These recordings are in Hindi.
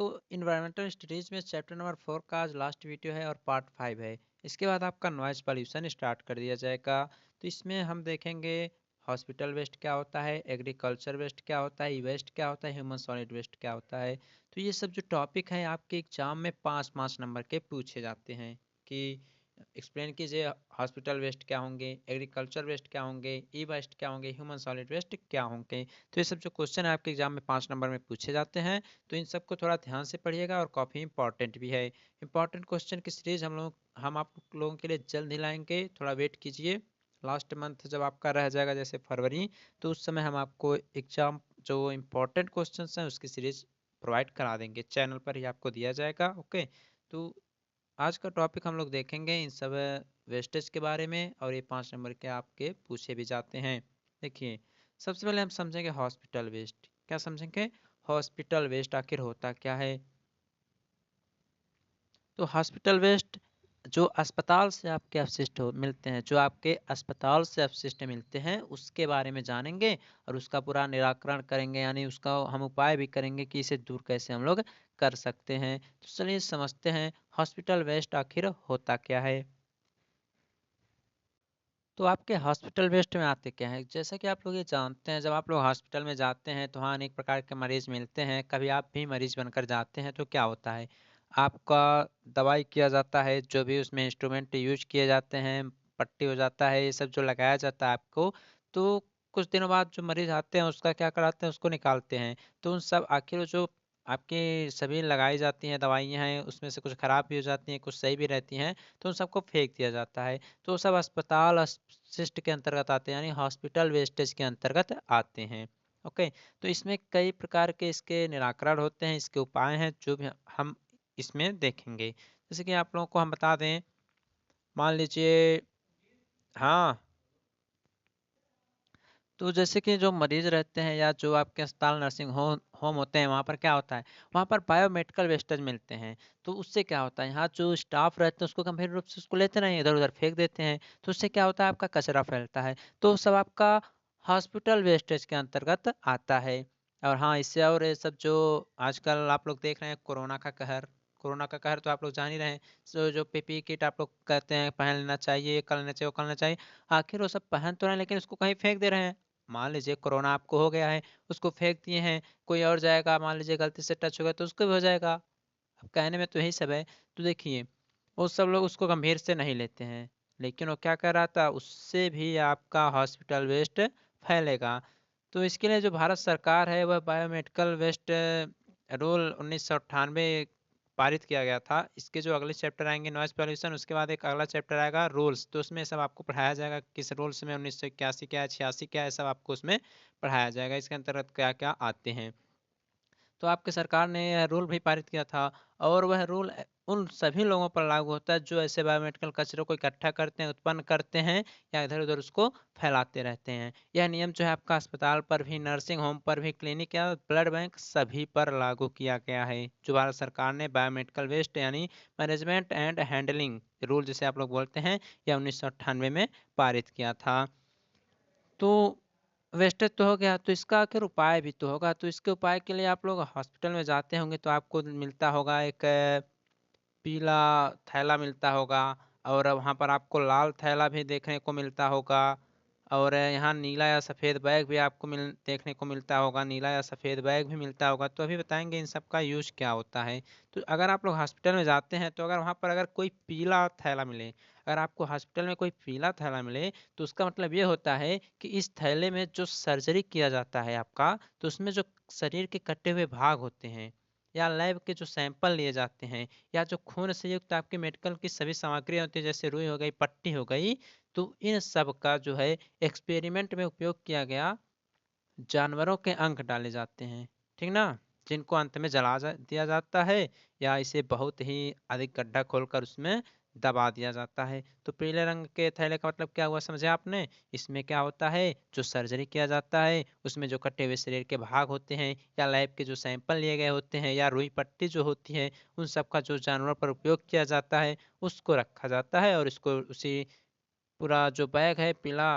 तो इन्वायरमेंटल स्टडीज में चैप्टर नंबर 4 का आज लास्ट वीडियो है और पार्ट 5 है। इसके बाद आपका नॉइज पॉल्यूशन स्टार्ट कर दिया जाएगा। तो इसमें हम देखेंगे हॉस्पिटल वेस्ट क्या होता है, एग्रीकल्चर वेस्ट क्या होता है, ई वेस्ट क्या होता है, ह्यूमन सॉलिड वेस्ट क्या होता है। तो ये सब जो टॉपिक हैं आपके एग्जाम में 5-5 नंबर के पूछे जाते हैं कि एक्सप्लेन कीजिए हॉस्पिटल वेस्ट क्या होंगे, एग्रीकल्चर वेस्ट क्या होंगे, ई वेस्ट क्या होंगे, ह्यूमन सॉलिड वेस्ट क्या होंगे। तो ये सब जो क्वेश्चन है आपके एग्जाम में 5 नंबर में पूछे जाते हैं। तो इन सबको थोड़ा ध्यान से पढ़िएगा और काफ़ी इंपॉर्टेंट भी है। इंपॉर्टेंट क्वेश्चन की सीरीज हम आप लोगों के लिए जल्द ही लाएंगे, थोड़ा वेट कीजिए। लास्ट मंथ जब आपका रह जाएगा जैसे फरवरी, तो उस समय हम आपको एग्जाम जो इम्पोर्टेंट क्वेश्चन हैं उसकी सीरीज प्रोवाइड करा देंगे, चैनल पर ही आपको दिया जाएगा। ओके, तो आज का टॉपिक हम लोग देखेंगे इन सब वेस्टेज के बारे में, और ये 5 नंबर के आपके पूछे भी जाते हैं। देखिए, सबसे पहले हम समझेंगे हॉस्पिटल वेस्ट। क्या समझेंगे? हॉस्पिटल वेस्ट आखिर होता क्या है। तो हॉस्पिटल वेस्ट जो अस्पताल से आपके अपशिष्ट मिलते हैं, जो आपके अस्पताल से अपशिष्ट मिलते हैं उसके बारे में जानेंगे और उसका पूरा निराकरण करेंगे, यानी उसका हम उपाय भी करेंगे कि इसे दूर कैसे हम लोग कर सकते हैं। तो चलिए समझते हैं हॉस्पिटल वेस्ट आखिर होता क्या है। तो आपके हॉस्पिटल वेस्ट में आते क्या है, जैसा कि आप लोग ये जानते हैं, जब आप लोग हॉस्पिटल में जाते हैं तो वहाँ अनेक प्रकार के मरीज मिलते हैं। कभी आप भी मरीज बनकर जाते हैं तो क्या होता है, आपका दवाई किया जाता है, जो भी उसमें इंस्ट्रूमेंट यूज किए जाते हैं, पट्टी हो जाता है, ये सब जो लगाया जाता है आपको। तो कुछ दिनों बाद जो मरीज आते हैं उसका क्या कराते हैं, उसको निकालते हैं। तो उन सब आखिर जो आपकी सभी लगाई जाती हैं दवाइयाँ हैं, उसमें से कुछ खराब भी हो जाती हैं, कुछ सही भी रहती हैं, तो उन सबको फेंक दिया जाता है। तो सब अस्पताल अपशिष्ट के अंतर्गत आते हैं, यानी हॉस्पिटल वेस्टेज के अंतर्गत आते हैं। ओके, तो इसमें कई प्रकार के इसके निराकरण होते हैं, इसके उपाय हैं जो भी हम इसमें देखेंगे। जैसे कि आप लोगों को हम बता दें, मान लीजिए, हाँ, तो जैसे कि जो मरीज रहते हैं या जो आपके अस्पताल नर्सिंग होम होम होते हैं, वहाँ पर क्या होता है, वहाँ पर बायोमेडिकल वेस्टेज मिलते हैं। तो उससे क्या होता है, यहाँ जो स्टाफ रहते हैं उसको गंभीर रूप से उसको लेते नहीं, इधर उधर फेंक देते हैं। तो उससे क्या होता है, आपका कचरा फैलता है। तो सब आपका हॉस्पिटल वेस्टेज के अंतर्गत आता है। और हाँ, इससे और ये सब जो आजकल आप लोग देख रहे हैं, कोरोना का कहर तो आप लोग जान ही रहे हैं। जो पीपी किट आप लोग कहते हैं पहन लेना चाहिए, ये कर लेना चाहिए, वो कर लेना चाहिए, आखिर वो सब पहन तो रहे हैं लेकिन उसको कहीं फेंक दे रहे हैं। मान लीजिए कोरोना आपको हो गया है, उसको फेंक दिए हैं, कोई और जाएगा, मान लीजिए गलती से टच हो गया तो उसको भी हो जाएगा। अब कहने में तो यही सब है। तो देखिए, वो सब लोग उसको गंभीर से नहीं लेते हैं, लेकिन वो क्या कर रहा था, उससे भी आपका हॉस्पिटल वेस्ट फैलेगा। तो इसके लिए जो भारत सरकार है वह बायोमेडिकल वेस्ट रूल 1998 पारित किया गया था। इसके जो अगले चैप्टर आएंगे नॉइज पॉल्यूशन, उसके बाद एक अगला चैप्टर आएगा रूल्स, तो उसमें सब आपको पढ़ाया जाएगा किस रूल्स में 1981 क्या है, 86 क्या है, सब आपको उसमें पढ़ाया जाएगा, इसके अंतर्गत क्या क्या आते हैं। तो आपके सरकार ने यह रूल भी पारित किया था, और वह रूल उन सभी लोगों पर लागू होता है जो ऐसे बायोमेडिकल कचरे को इकट्ठा करते हैं, उत्पन्न करते हैं या इधर उधर उसको फैलाते रहते हैं। यह नियम जो है आपका अस्पताल पर भी, नर्सिंग होम पर भी, क्लिनिक या ब्लड बैंक सभी पर लागू किया गया है। जो भारत सरकार ने बायोमेडिकल वेस्ट यानी मैनेजमेंट एंड हैंडलिंग रूल जिसे आप लोग बोलते हैं, यह 1998 में पारित किया था। तो वेस्टेज तो हो गया, तो इसका आखिर उपाय भी तो होगा। तो इसके उपाय के लिए आप लोग हॉस्पिटल में जाते होंगे तो आपको मिलता होगा एक पीला थैला मिलता होगा, और वहाँ पर आपको लाल थैला भी देखने को मिलता होगा, और यहाँ नीला या सफ़ेद बैग भी आपको देखने को मिलता होगा, नीला या सफ़ेद बैग भी मिलता होगा। तो अभी बताएंगे इन सब का यूज क्या होता है। तो अगर आप लोग हॉस्पिटल में जाते हैं तो अगर वहाँ पर अगर कोई पीला थैला मिले, अगर आपको हॉस्पिटल में कोई पीला थैला मिले, तो उसका मतलब ये होता है कि इस थैले में जो सर्जरी किया जाता है आपका, तो उसमें जो शरीर के कटे हुए भाग होते हैं या लैब के जो सैंपल लिए जाते हैं, या जो खून से युक्त आपके मेडिकल की सभी सामग्रियाँ होती है, जैसे रुई हो गई, पट्टी हो गई, तो इन सब का जो है एक्सपेरिमेंट में उपयोग किया गया जानवरों के अंग डाले जाते हैं, ठीक ना, जिनको अंत में दिया जाता है, या इसे बहुत ही अधिक गड्ढा खोलकर उसमें दबा दिया जाता है। तो पीले रंग के थैले का मतलब क्या हुआ, समझे आपने। इसमें क्या होता है, जो सर्जरी किया जाता है उसमें जो कटे हुए शरीर के भाग होते हैं, या लैब के जो सैंपल लिए गए होते हैं, या रुई पट्टी जो होती है, उन सब का जो जानवर पर उपयोग किया जाता है उसको रखा जाता है, और इसको उसी पूरा जो बैग है, पीला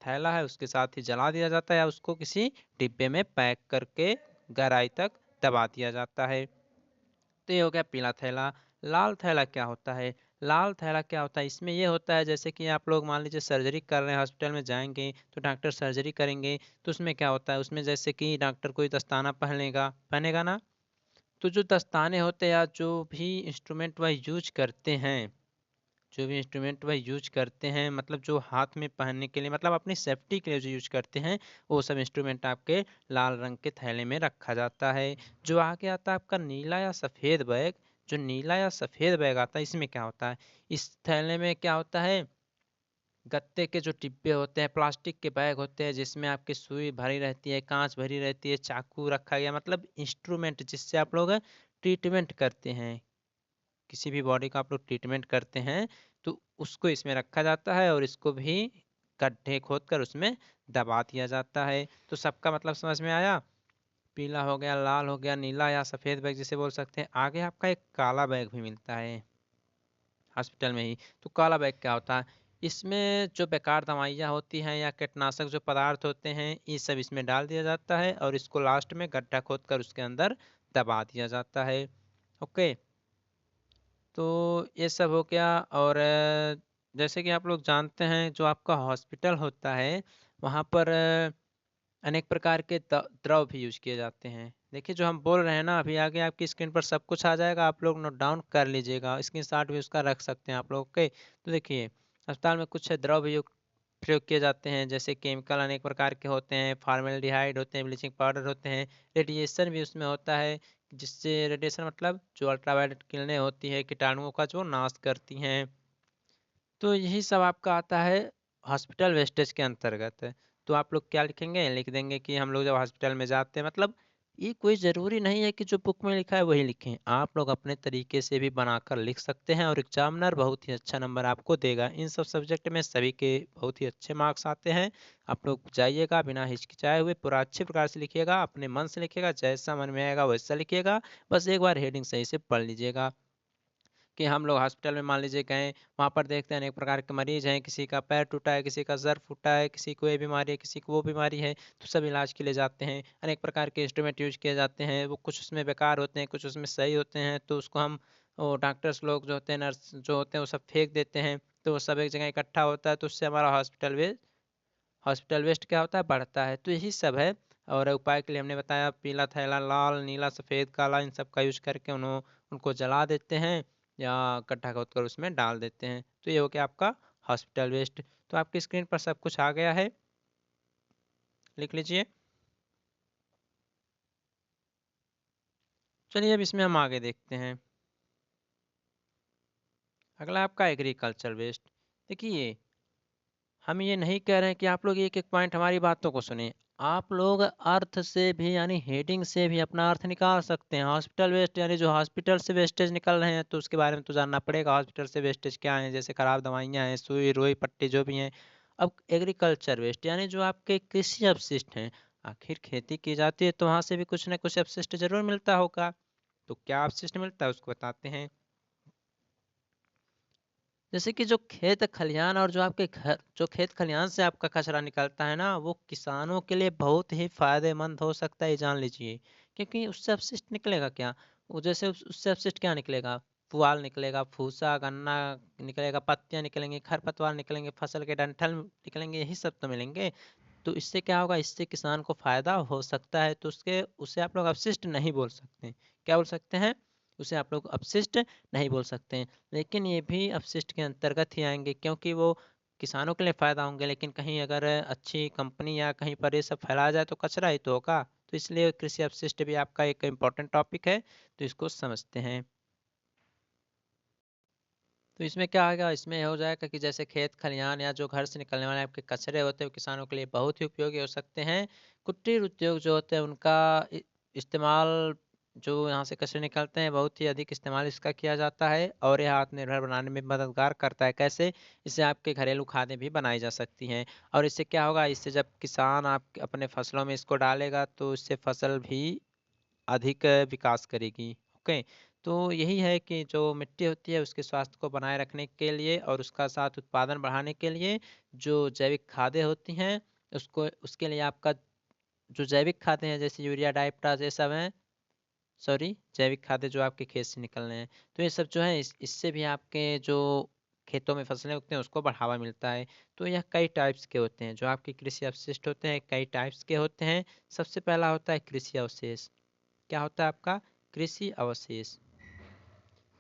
थैला है, उसके साथ ही जला दिया जाता है, या उसको किसी डिब्बे में पैक करके गहराई तक दबा दिया जाता है। तो ये हो गया पीला थैला। लाल थैला क्या होता है? लाल थैला क्या होता है? इसमें ये होता है जैसे कि आप लोग मान लीजिए सर्जरी कर रहे हैं, हॉस्पिटल में जाएंगे तो डॉक्टर सर्जरी करेंगे, तो उसमें क्या होता है, उसमें जैसे कि डॉक्टर कोई दस्ताना पहनेगा पहनेगा ना, तो जो दस्ताने होते हैं या जो भी इंस्ट्रूमेंट वह यूज करते हैं, जो भी इंस्ट्रूमेंट वह यूज करते हैं, मतलब जो हाथ में पहनने के लिए, मतलब अपनी सेफ्टी के लिए जो यूज करते हैं, वो सब इंस्ट्रूमेंट आपके लाल रंग के थैले में रखा जाता है। जो आगे आता है आपका नीला या सफ़ेद बैग, जो नीला या सफ़ेद बैग आता है, इसमें क्या होता है, इस थैले में क्या होता है, गत्ते के जो डिब्बे होते हैं, प्लास्टिक के बैग होते हैं जिसमें आपकी सुई भरी रहती है, कांच भरी रहती है, चाकू रखा गया, मतलब इंस्ट्रूमेंट जिससे आप लोग ट्रीटमेंट करते हैं, किसी भी बॉडी का आप लोग ट्रीटमेंट करते हैं, तो उसको इसमें रखा जाता है और इसको भी गड्ढे खोदकर उसमें दबा दिया जाता है। तो सबका मतलब समझ में आया? पीला हो गया, लाल हो गया, नीला या सफ़ेद बैग जिसे बोल सकते हैं। आगे आपका एक काला बैग भी मिलता है हॉस्पिटल में ही। तो काला बैग क्या होता है? इसमें जो बेकार दवाइयाँ होती हैं या कीटनाशक जो पदार्थ होते हैं, ये सब इसमें डाल दिया जाता है और इसको लास्ट में गड्ढा खोदकर उसके अंदर दबा दिया जाता है। ओके, तो ये सब हो गया। और जैसे कि आप लोग जानते हैं जो आपका हॉस्पिटल होता है, वहाँ पर अनेक प्रकार के द्रव भी यूज किए जाते हैं। देखिए जो हम बोल रहे हैं ना, अभी आगे आपकी स्क्रीन पर सब कुछ आ जाएगा, आप लोग नोट डाउन कर लीजिएगा, स्क्रीनशॉट भी उसका रख सकते हैं आप लोग। ओके, तो देखिए अस्पताल में कुछ द्रव भी प्रयोग किए जाते हैं, जैसे केमिकल अनेक प्रकार के होते हैं, फार्मेल्डिहाइड होते हैं, ब्लीचिंग पाउडर होते हैं, रेडिएशन भी उसमें होता है, जिससे रेडिएशन मतलब जो अल्ट्रावायलेट किरणें होती है कीटाणुओं का जो नाश करती हैं। तो यही सब आपका आता है हॉस्पिटल वेस्टेज के अंतर्गत। तो आप लोग क्या लिखेंगे, लिख देंगे कि हम लोग जब हॉस्पिटल में जाते हैं, मतलब ये कोई ज़रूरी नहीं है कि जो बुक में लिखा है वही लिखें, आप लोग अपने तरीके से भी बनाकर लिख सकते हैं और एग्जामिनर बहुत ही अच्छा नंबर आपको देगा। इन सब सब्जेक्ट में सभी के बहुत ही अच्छे मार्क्स आते हैं। आप लोग जाइएगा बिना हिचकिचाए हुए, पूरा अच्छे प्रकार से लिखिएगा, अपने मन से लिखिएगा, जैसा मन में आएगा वैसा लिखिएगा, बस एक बार हेडिंग सही से पढ़ लीजिएगा। कि हम लोग हॉस्पिटल में मान लीजिए गए, वहाँ पर देखते हैं अनेक प्रकार के मरीज हैं, किसी का पैर टूटा है, किसी का सर फूटा है, किसी को ये बीमारी है, किसी को वो बीमारी है, तो सब इलाज के लिए जाते हैं। अनेक प्रकार के इंस्ट्रूमेंट यूज किए जाते हैं, वो कुछ उसमें बेकार होते हैं, कुछ उसमें सही होते हैं, तो उसको हम वो डॉक्टर्स लोग जो होते हैं, नर्स जो होते हैं, वो सब फेंक देते हैं, तो वो सब एक जगह इकट्ठा होता है, तो उससे हमारा हॉस्पिटल वेस्ट क्या होता है, बढ़ता है। तो यही सब है। और उपाय के लिए हमने बताया पीला थैला, लाल, नीला, सफ़ेद, काला, इन सब का यूज करके उनको जला देते हैं या गड्ढा खोद कर उसमें डाल देते हैं। तो ये हो गया आपका हॉस्पिटल वेस्ट। तो आपकी स्क्रीन पर सब कुछ आ गया है, लिख लीजिए। चलिए अब इसमें हम आगे देखते हैं। अगला आपका एग्रीकल्चर वेस्ट। देखिए हम ये नहीं कह रहे हैं कि आप लोग एक एक पॉइंट हमारी बातों को सुने, आप लोग अर्थ से भी यानी हेडिंग से भी अपना अर्थ निकाल सकते हैं। हॉस्पिटल वेस्ट यानी जो हॉस्पिटल से वेस्टेज निकल रहे हैं, तो उसके बारे में तो जानना पड़ेगा हॉस्पिटल से वेस्टेज क्या है, जैसे खराब दवाइयाँ हैं, सुई रुई पट्टी जो भी हैं। अब एग्रीकल्चर वेस्ट यानी जो आपके कृषि अपशिष्ट हैं, आखिर खेती की जाती है तो वहाँ से भी कुछ ना कुछ अपशिष्ट जरूर मिलता होगा। तो क्या अपशिष्ट मिलता है उसको बताते हैं। जैसे कि जो खेत खलिहान और जो आपके घर जो खेत खलिहान से आपका कचरा निकलता है ना, वो किसानों के लिए बहुत ही फायदेमंद हो सकता है, ये जान लीजिए। क्योंकि उससे अपशिष्ट निकलेगा क्या, वो जैसे उससे अपशिष्ट क्या निकलेगा, पुआल निकलेगा, भूसा गन्ना निकलेगा, पत्तियां निकलेंगी, खरपतवार निकलेंगे, फसल के डंठल निकलेंगे, यही सब तो मिलेंगे। तो इससे क्या होगा, इससे किसान को फायदा हो सकता है, तो उसके उसे आप लोग अपशिष्ट नहीं बोल सकते। क्या बोल सकते हैं, उसे आप लोग अपशिष्ट नहीं बोल सकते हैं। लेकिन ये भी अपशिष्ट के अंतर्गत ही आएंगे, क्योंकि वो किसानों के लिए फायदा होंगे, लेकिन कहीं अगर अच्छी कंपनी या कहीं पर ये सब फैलाया जाए तो कचरा ही तो होगा। तो इसलिए कृषि अपशिष्ट भी आपका एक इम्पोर्टेंट टॉपिक है, तो इसको समझते हैं। तो इसमें क्या आएगा, इसमें हो जाएगा कि जैसे खेत खलिहान या जो घर से निकलने वाले आपके कचरे होते हैं, वो किसानों के लिए बहुत ही उपयोगी हो सकते हैं। कुटीर उद्योग जो होते हैं उनका इस्तेमाल, जो यहाँ से कचरे निकलते हैं, बहुत ही अधिक इस्तेमाल इसका किया जाता है और यह आत्मनिर्भर बनाने में मददगार करता है। कैसे, इससे आपके घरेलू खादें भी बनाई जा सकती हैं। और इससे क्या होगा, इससे जब किसान आप अपने फसलों में इसको डालेगा तो इससे फसल भी अधिक विकास करेगी। ओके, तो यही है कि जो मिट्टी होती है उसके स्वास्थ्य को बनाए रखने के लिए और उसका साथ उत्पादन बढ़ाने के लिए जो जैविक खादें होती हैं, उसको उसके लिए आपका जो जैविक खादें हैं जैसे यूरिया, डाई, पोटाश, ये सब हैं, सॉरी जैविक खाद्य जो आपके खेत से निकल रहे हैं। तो ये सब जो है इससे भी आपके जो खेतों में फसलें उगते हैं उसको बढ़ावा मिलता है। तो यह कई टाइप्स के होते हैं, जो आपके कृषि अपशिष्ट होते हैं कई टाइप्स के होते हैं। सबसे पहला होता है कृषि अवशेष। क्या होता है आपका कृषि अवशेष?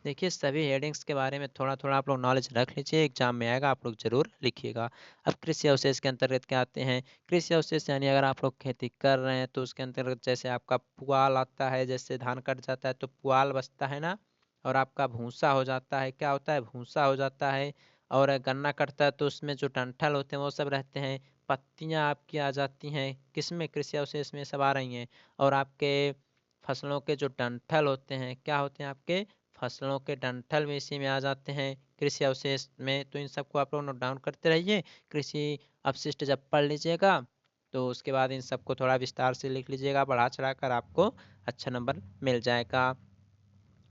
देखिए सभी हेडिंग्स के बारे में थोड़ा थोड़ा आप लोग नॉलेज रख लीजिए, एग्जाम में आएगा आप लोग जरूर लिखिएगा। अब कृषि अवशेष के अंतर्गत क्या आते हैं? कृषि अवशेष यानी अगर आप लोग खेती कर रहे हैं तो उसके अंतर्गत जैसे आपका पुआल आता है, जैसे धान कट जाता है तो पुआल बचता है ना, और आपका भूसा हो जाता है। क्या होता है? भूसा हो जाता है। और गन्ना कटता है तो उसमें जो डंठल होते हैं वो सब रहते हैं। पत्तियां आपकी आ जाती हैं किसमें? कृषि अवशेष में सब आ रही हैं। और आपके फसलों के जो डंठल होते हैं, क्या होते हैं आपके फसलों के डंठल भी इसी में आ जाते हैं कृषि अवशेष में। तो इन सबको आप लोग नोट डाउन करते रहिए। कृषि अपशिष्ट जब पढ़ लीजिएगा तो उसके बाद इन सबको थोड़ा विस्तार से लिख लीजिएगा, बढ़ा चढ़ा कर आपको अच्छा नंबर मिल जाएगा।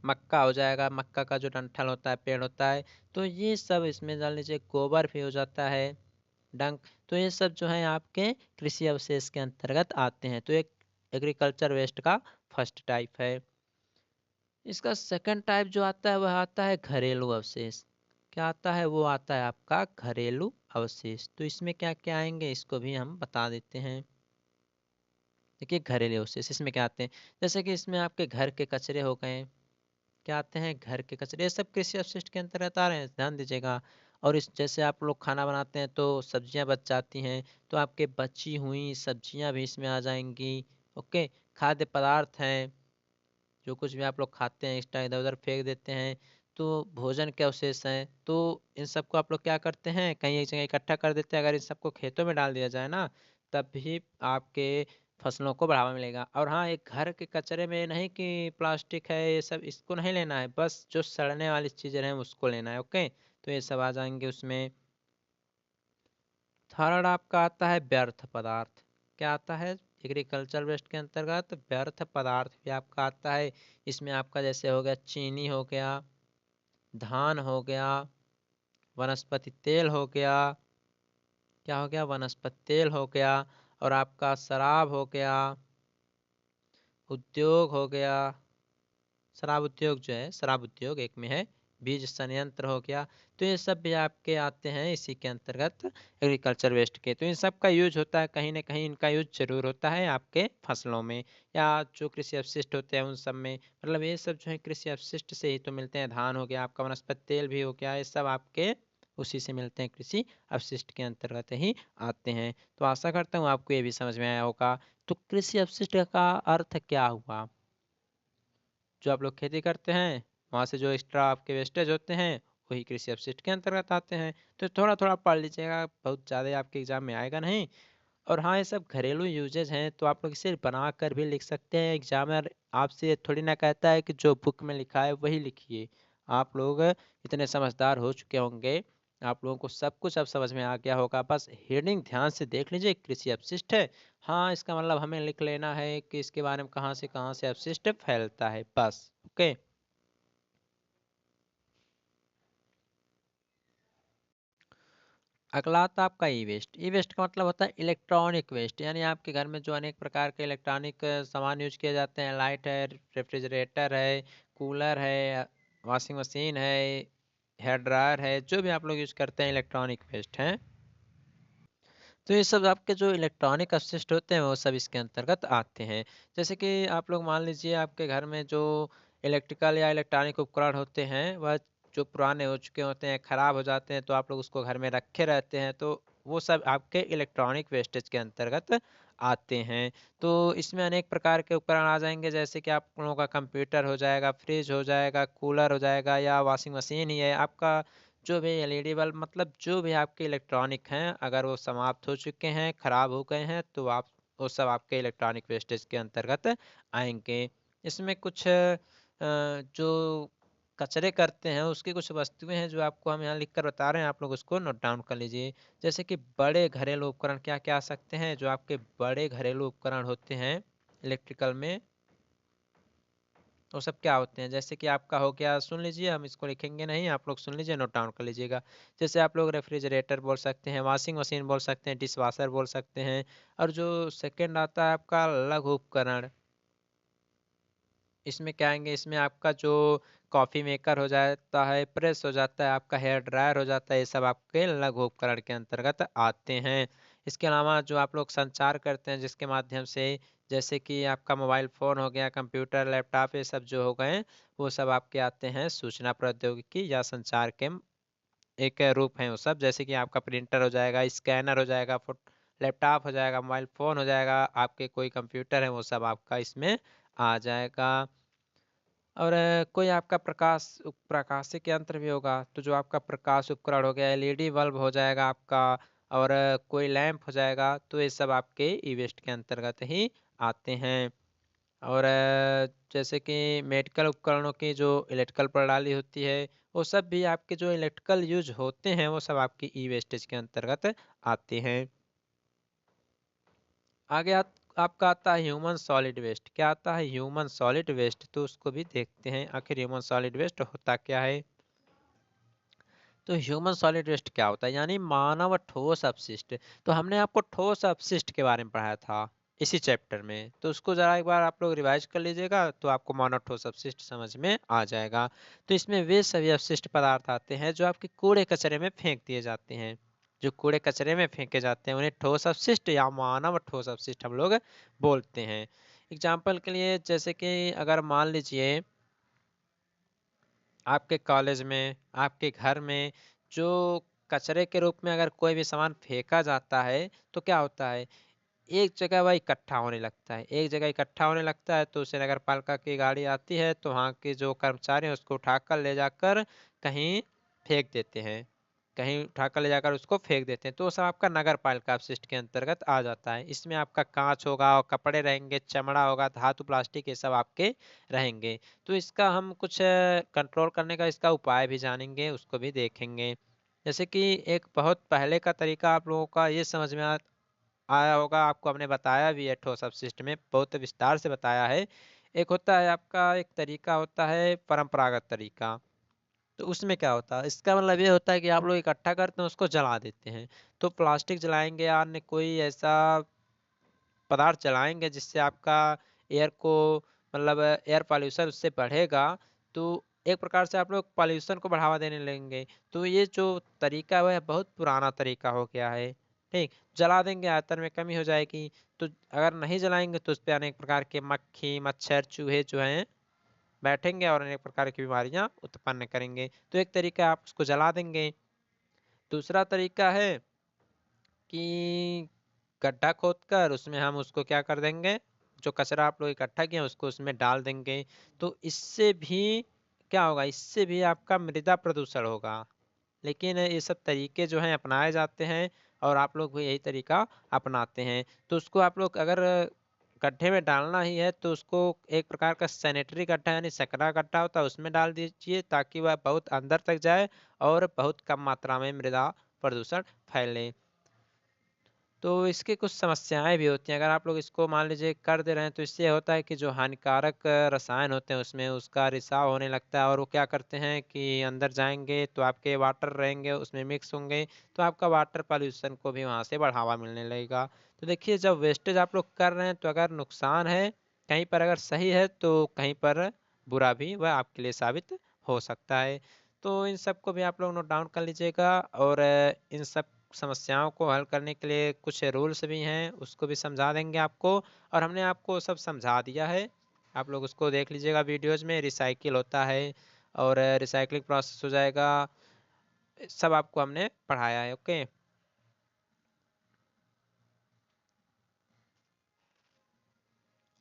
मक्का हो जाएगा, मक्का का जो डंठल होता है पेड़ होता है, तो ये सब इसमें डाल लीजिए। गोबर भी हो जाता है, डंक। तो ये सब जो है आपके कृषि अवशेष के अंतर्गत आते हैं। तो एक एग्रीकल्चर वेस्ट का फर्स्ट टाइप है। इसका सेकंड टाइप जो आता है वह आता है घरेलू अवशेष। क्या आता है? वो आता है आपका घरेलू अवशेष। तो इसमें क्या क्या आएंगे इसको भी हम बता देते हैं। देखिए घरेलू अवशेष इसमें क्या आते हैं, जैसे कि इसमें आपके घर के कचरे हो गए। क्या आते हैं? घर के कचरे। ये सब कृषि अपशिष्ट के अंतर्गत आ रहे हैं, ध्यान दीजिएगा। और इस जैसे आप लोग खाना बनाते हैं तो सब्जियां बच जाती हैं, तो आपके बची हुई सब्जियां भी इसमें आ जाएंगी। ओके। खाद्य पदार्थ हैं, जो कुछ भी आप लोग खाते हैं एक्स्ट्रा इधर उधर फेंक देते हैं, तो भोजन के अवशेष हैं। तो इन सबको आप लोग क्या करते हैं, कहीं एक जगह इकट्ठा कर देते हैं। अगर इन सबको खेतों में डाल दिया जाए ना, तब भी आपके फसलों को बढ़ावा मिलेगा। और हाँ, एक घर के कचरे में नहीं कि प्लास्टिक है ये सब, इसको नहीं लेना है, बस जो सड़ने वाली चीज़ें हैं उसको लेना है। ओके। तो ये सब आ जाएंगे उसमें। थर्ड आपका आता है व्यर्थ पदार्थ। क्या आता है? एग्रीकल्चर वेस्ट के अंतर्गत व्यर्थ पदार्थ भी आपका आता है। इसमें आपका जैसे हो गया चीनी हो गया, धान हो गया, वनस्पति तेल हो गया। क्या हो गया? वनस्पति तेल हो गया। और आपका शराब हो गया, उद्योग हो गया। शराब उद्योग जो है, शराब उद्योग एक में है, बीज संयंत्र हो गया। तो ये सब भी आपके आते हैं इसी के अंतर्गत एग्रीकल्चर वेस्ट के। तो इन सब का यूज होता है, कहीं ना कहीं इनका यूज जरूर होता है आपके फसलों में, या जो कृषि अपशिष्ट होते हैं उन सब में। मतलब ये सब जो है कृषि अपशिष्ट से ही तो मिलते हैं। धान हो गया आपका, वनस्पति तेल भी हो गया, ये सब आपके उसी से मिलते हैं, कृषि अपशिष्ट के अंतर्गत ही आते हैं। तो आशा करता हूँ आपको ये भी समझ में आया होगा। तो कृषि अपशिष्ट का अर्थ क्या हुआ? जो आप लोग खेती करते हैं वहाँ से जो एक्स्ट्रा आपके वेस्टेज होते हैं वही कृषि अपशिष्ट के अंतर्गत आते हैं। तो थोड़ा थोड़ा पढ़ लीजिएगा, बहुत ज़्यादा आपके एग्जाम में आएगा नहीं। और हाँ, ये सब घरेलू यूजेज हैं तो आप लोग इसे बना कर भी लिख सकते हैं। एग्जामिनर आपसे ये थोड़ी ना कहता है कि जो बुक में लिखा है वही लिखिए। आप लोग इतने समझदार हो चुके होंगे, आप लोगों को सब कुछ अब समझ में आ गया होगा। बस हेडिंग ध्यान से देख लीजिए, कृषि अपशिष्ट है। हाँ, इसका मतलब हमें लिख लेना है कि इसके बारे में कहाँ से अपशिष्ट फैलता है, बस। ओके। अगला आता है आपका ई वेस्ट। ई वेस्ट का मतलब होता है इलेक्ट्रॉनिक वेस्ट, यानी आपके घर में जो अनेक प्रकार के इलेक्ट्रॉनिक सामान यूज किए जाते हैं। लाइट है, रेफ्रिजरेटर है, कूलर है, वॉशिंग मशीन है, हेयर ड्रायर है, जो भी आप लोग यूज करते हैं इलेक्ट्रॉनिक वेस्ट हैं। तो ये सब आपके जो इलेक्ट्रॉनिक अपशिष्ट होते हैं वो सब इसके अंतर्गत आते हैं। जैसे कि आप लोग मान लीजिए आपके घर में जो इलेक्ट्रिकल या इलेक्ट्रॉनिक उपकरण होते हैं वह जो पुराने हो चुके होते हैं, खराब हो जाते हैं, तो आप लोग उसको घर में रखे रहते हैं, तो वो सब आपके इलेक्ट्रॉनिक वेस्टेज के अंतर्गत आते हैं। तो इसमें अनेक प्रकार के उपकरण आ जाएंगे, जैसे कि आप लोगों का कंप्यूटर हो जाएगा, फ्रिज हो जाएगा, कूलर हो जाएगा, या वॉशिंग मशीन ही है आपका। जो भी एलईडी बल्ब, मतलब जो भी आपके इलेक्ट्रॉनिक हैं, अगर वो समाप्त हो चुके हैं, खराब हो गए हैं, तो आप वो सब आपके इलेक्ट्रॉनिक वेस्टेज के अंतर्गत आएंगे। इसमें कुछ जो कचरे करते हैं उसकी कुछ वस्तुएं हैं जो आपको हम यहाँ लिख कर बता रहे हैं, आप लोग उसको नोट डाउन कर लीजिए। जैसे कि बड़े घरेलू उपकरण क्या क्या आ सकते हैं? जो आपके बड़े घरेलू उपकरण होते हैं इलेक्ट्रिकल में, वो सब क्या होते हैं? जैसे कि आपका हो गया, सुन लीजिए, हम इसको लिखेंगे नहीं, आप लोग सुन लीजिए, नोट डाउन कर लीजिएगा। जैसे आप लोग रेफ्रिजरेटर बोल सकते हैं, वॉशिंग मशीन बोल सकते हैं, डिश वॉशर बोल सकते हैं। और जो सेकंड आता है आपका लघु उपकरण, इसमें क्या आएंगे, इसमें आपका जो कॉफ़ी मेकर हो जाता है, प्रेस हो जाता है, आपका हेयर ड्रायर हो जाता है, ये सब आपके लघु उपकरण के अंतर्गत आते हैं। इसके अलावा जो आप लोग संचार करते हैं जिसके माध्यम से, जैसे कि आपका मोबाइल फ़ोन हो गया, कंप्यूटर, लैपटॉप, ये सब जो हो गए, वो सब आपके आते हैं सूचना प्रौद्योगिकी या संचार के एक रूप हैं वो सब। जैसे कि आपका प्रिंटर हो जाएगा, स्कैनर हो जाएगा, लैपटॉप हो जाएगा, मोबाइल फ़ोन हो जाएगा, आपके कोई कंप्यूटर है, वो सब आपका इसमें आ जाएगा। और कोई आपका प्रकाशिक यंत्र भी होगा, तो जो आपका प्रकाश उपकरण हो गया, एलईडी बल्ब हो जाएगा आपका, और कोई लैंप हो जाएगा, तो ये सब आपके ई वेस्ट के अंतर्गत ही आते हैं। और जैसे कि मेडिकल उपकरणों की जो इलेक्ट्रिकल प्रणाली होती है, वो सब भी आपके जो इलेक्ट्रिकल यूज होते हैं, वो सब आपकी ई वेस्टेज के अंतर्गत आते हैं। आगे आपका आता है ह्यूमन सॉलिड वेस्ट। क्या आता है? Human solid waste. तो उसको भी देखते हैं आखिर ह्यूमन सॉलिड वेस्ट होता क्या है। तो ह्यूमन सॉलिड वेस्ट क्या होता है, यानी मानव ठोस अपशिष्ट। तो हमने आपको ठोस अपशिष्ट के बारे में पढ़ाया था इसी चैप्टर में, तो उसको जरा एक बार आप लोग रिवाइज कर लीजिएगा, तो आपको मानव ठोस अपशिष्ट समझ में आ जाएगा। तो इसमें वे सभी अपशिष्ट पदार्थ आते हैं जो आपके कूड़े कचरे में फेंक दिए जाते हैं। जो कूड़े कचरे में फेंके जाते हैं उन्हें ठोस अपशिष्ट या मानव ठोस अपशिष्ट हम लोग बोलते हैं। एग्जाम्पल के लिए, जैसे कि अगर मान लीजिए आपके कॉलेज में, आपके घर में जो कचरे के रूप में अगर कोई भी सामान फेंका जाता है, तो क्या होता है, एक जगह वह इकट्ठा होने लगता है। एक जगह इकट्ठा होने लगता है तो उसे नगर पालिका की गाड़ी आती है, तो वहाँ के जो कर्मचारी हैं उसको उठाकर ले जाकर कहीं फेंक देते हैं, कहीं उठाकर ले जाकर उसको फेंक देते हैं। तो वो सब आपका नगर पालिका अपशिष्ट के अंतर्गत आ जाता है। इसमें आपका कांच होगा और कपड़े रहेंगे, चमड़ा होगा, धातु, प्लास्टिक, ये सब आपके रहेंगे। तो इसका हम कुछ कंट्रोल करने का इसका उपाय भी जानेंगे, उसको भी देखेंगे। जैसे कि एक बहुत पहले का तरीका आप लोगों का ये समझ में आया होगा, आपको हमने बताया भी है, ठोस अपशिष्ट में बहुत विस्तार से बताया है। एक होता है आपका, एक तरीका होता है परंपरागत तरीका। तो उसमें क्या होता है, इसका मतलब ये होता है कि आप लोग इकट्ठा करते हैं, उसको जला देते हैं। तो प्लास्टिक जलाएंगे या अन्य कोई ऐसा पदार्थ जलाएंगे जिससे आपका एयर को, मतलब एयर पॉल्यूशन उससे बढ़ेगा, तो एक प्रकार से आप लोग पॉल्यूशन को बढ़ावा देने लगेंगे। तो ये जो तरीका है वह बहुत पुराना तरीका हो गया है। ठीक, जला देंगे, आयतन में कमी हो जाएगी। तो अगर नहीं जलाएंगे तो उस पर अनेक प्रकार के मक्खी, मच्छर, चूहे जो हैं बैठेंगे और अनेक प्रकार की बीमारियां उत्पन्न करेंगे। तो एक तरीका आप उसको जला देंगे। दूसरा तरीका है कि गड्ढा खोदकर उसमें हम उसको क्या कर देंगे, जो कचरा आप लोग इकट्ठा किए उसको उसमें डाल देंगे। तो इससे भी क्या होगा, इससे भी आपका मृदा प्रदूषण होगा। लेकिन ये सब तरीके जो हैं अपनाए जाते हैं, और आप लोग भी यही तरीका अपनाते हैं। तो उसको आप लोग अगर गड्ढे में डालना ही है तो उसको एक प्रकार का सैनिटरी गड्ढा यानी सकरा गड्ढा होता है उसमें डाल दीजिए, ताकि वह बहुत अंदर तक जाए और बहुत कम मात्रा में मृदा प्रदूषण फैले। तो इसकी कुछ समस्याएं भी होती हैं। अगर आप लोग इसको मान लीजिए कर दे रहे हैं, तो इससे होता है कि जो हानिकारक रसायन होते हैं उसमें उसका रिसाव होने लगता है, और वो क्या करते हैं कि अंदर जाएंगे तो आपके वाटर रहेंगे उसमें मिक्स होंगे, तो आपका वाटर पॉल्यूशन को भी वहाँ से बढ़ावा मिलने लगेगा। तो देखिए, जब वेस्टेज आप लोग कर रहे हैं तो अगर नुकसान है कहीं पर, अगर सही है तो कहीं पर बुरा भी वह आपके लिए साबित हो सकता है। तो इन सब को भी आप लोग नोट डाउन कर लीजिएगा, और इन सब समस्याओं को हल करने के लिए कुछ रूल्स भी हैं, उसको भी समझा देंगे आपको। और हमने आपको सब समझा दिया है, आप लोग उसको देख लीजिएगा वीडियोज में। रिसाइकिल होता है और रिसाइकलिंग प्रोसेस हो जाएगा, सब आपको हमने पढ़ाया है। ओके,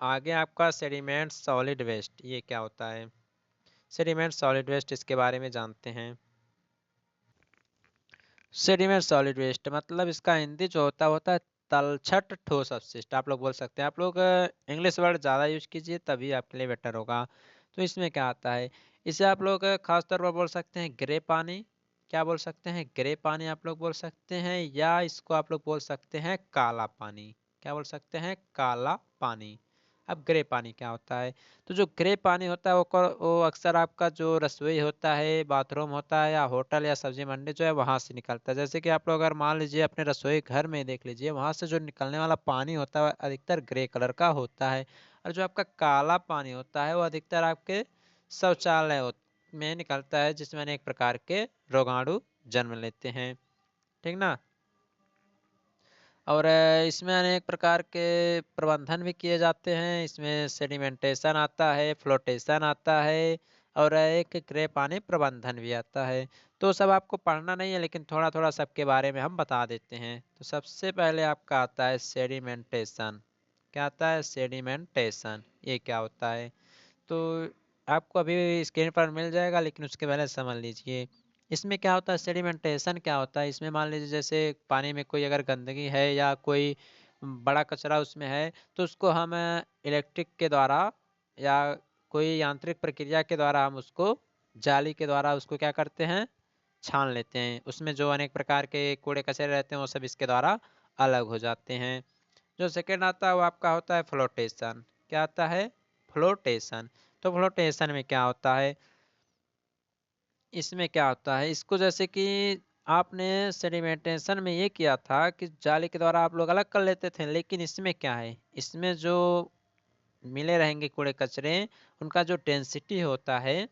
आगे आपका सेडिमेंट सॉलिड वेस्ट, ये क्या होता है? सेडिमेंट सॉलिड वेस्ट, इसके बारे में जानते हैं। सेडिमेंट सॉलिड वेस्ट मतलब इसका हिंदी जो होता है तलछट ठोस अपशिष्ट, आप लोग बोल सकते हैं। आप लोग इंग्लिश वर्ड ज़्यादा यूज कीजिए, तभी आपके लिए बेटर होगा। तो इसमें क्या आता है, इसे आप लोग खास तौर पर बोल सकते हैं ग्रे पानी। क्या बोल सकते हैं? ग्रे पानी आप लोग बोल सकते हैं, या इसको आप लोग बोल सकते हैं काला पानी। क्या बोल सकते हैं? काला पानी। अब ग्रे पानी क्या होता है? तो जो ग्रे पानी होता है वो अक्सर आपका जो रसोई होता है, बाथरूम होता है, या होटल या सब्जी मंडी जो है वहां से निकलता है। जैसे कि आप लोग अगर मान लीजिए अपने रसोई घर में देख लीजिए, वहां से जो निकलने वाला पानी होता है अधिकतर ग्रे कलर का होता है। और जो आपका काला पानी होता है वो अधिकतर आपके शौचालय में निकलता है, जिसमें अनेक प्रकार के रोगाणु जन्म लेते हैं, ठीक ना। और इसमें अनेक प्रकार के प्रबंधन भी किए जाते हैं। इसमें सेडिमेंटेशन आता है, फ्लोटेशन आता है, और एक ग्रे पानी प्रबंधन भी आता है। तो सब आपको पढ़ना नहीं है, लेकिन थोड़ा थोड़ा सबके बारे में हम बता देते हैं। तो सबसे पहले आपका आता है सेडिमेंटेशन। क्या आता है? सेडिमेंटेशन। ये क्या होता है? तो आपको अभी स्क्रीन पर मिल जाएगा, लेकिन उसके पहले समझ लीजिए इसमें क्या होता है। सेडिमेंटेशन क्या होता है? इसमें मान लीजिए जैसे पानी में कोई अगर गंदगी है या कोई बड़ा कचरा उसमें है, तो उसको हम इलेक्ट्रिक के द्वारा या कोई यांत्रिक प्रक्रिया के द्वारा हम उसको जाली के द्वारा उसको क्या करते हैं, छान लेते हैं। उसमें जो अनेक प्रकार के कूड़े कचरे रहते हैं वो सब इसके द्वारा अलग हो जाते हैं। जो सेकेंड आता है वो आपका होता है फ्लोटेशन। क्या आता है? फ्लोटेशन। तो फ्लोटेशन में क्या होता है? इसमें क्या होता है, इसको जैसे कि आपने सेडिमेंटेशन में ये किया था कि जाली के द्वारा आप लोग अलग कर लेते थे, लेकिन इसमें क्या है, इसमें जो मिले रहेंगे कूड़े कचरे, उनका जो डेंसिटी होता है,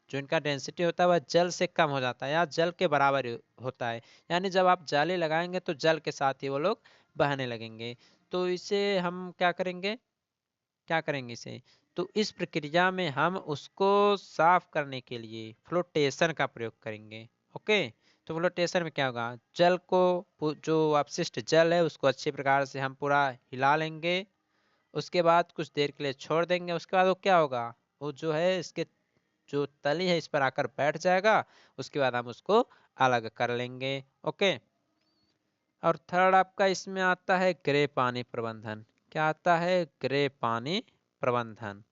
जो इनका डेंसिटी होता है वह जल से कम हो जाता है या जल के बराबर होता है। यानी जब आप जाली लगाएंगे तो जल के साथ ही वो लोग बहने लगेंगे। तो इसे हम क्या करेंगे इसे, तो इस प्रक्रिया में हम उसको साफ करने के लिए फ्लोटेशन का प्रयोग करेंगे। ओके। तो फ्लोटेशन में क्या होगा, जल को जो अपशिष्ट जल है उसको अच्छी प्रकार से हम पूरा हिला लेंगे। उसके बाद कुछ देर के लिए छोड़ देंगे। उसके बाद वो क्या होगा, वो जो है इसके जो तली है इस पर आकर बैठ जाएगा। उसके बाद हम उसको अलग कर लेंगे। ओके। और थर्ड आपका इसमें आता है ग्रे पानी प्रबंधन। क्या आता है? ग्रे पानी प्रबंधन।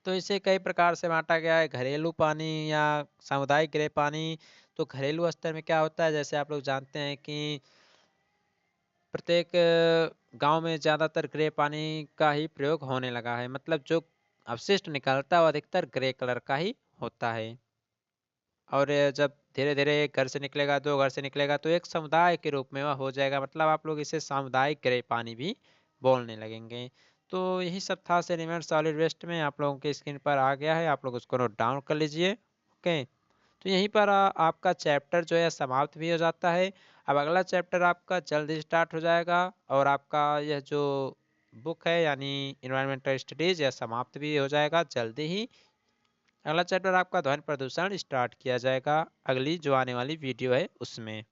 तो इसे कई प्रकार से बांटा गया है, घरेलू पानी या सामुदायिक ग्रे पानी। तो घरेलू स्तर में क्या होता है, जैसे आप लोग जानते हैं कि प्रत्येक गांव में ज़्यादातर ग्रे पानी का ही प्रयोग होने लगा है। मतलब जो अपशिष्ट निकलता है वो अधिकतर ग्रे कलर का ही होता है। और जब धीरे धीरे एक घर से निकलेगा, दो घर से निकलेगा, तो एक समुदाय के रूप में वह हो जाएगा। मतलब आप लोग इसे सामुदायिक ग्रे पानी भी बोलने लगेंगे। तो यही सब था सेडिमेंट सॉलिड वेस्ट में। आप लोगों के स्क्रीन पर आ गया है, आप लोग उसको नोट डाउन कर लीजिए। ओके। तो यहीं पर आपका चैप्टर जो है समाप्त भी हो जाता है। अब अगला चैप्टर आपका जल्द ही स्टार्ट हो जाएगा, और आपका यह जो बुक है यानी इन्वायरमेंटल स्टडीज, यह समाप्त भी हो जाएगा जल्दी ही। अगला चैप्टर आपका ध्वनि प्रदूषण स्टार्ट किया जाएगा अगली जो आने वाली वीडियो है उसमें।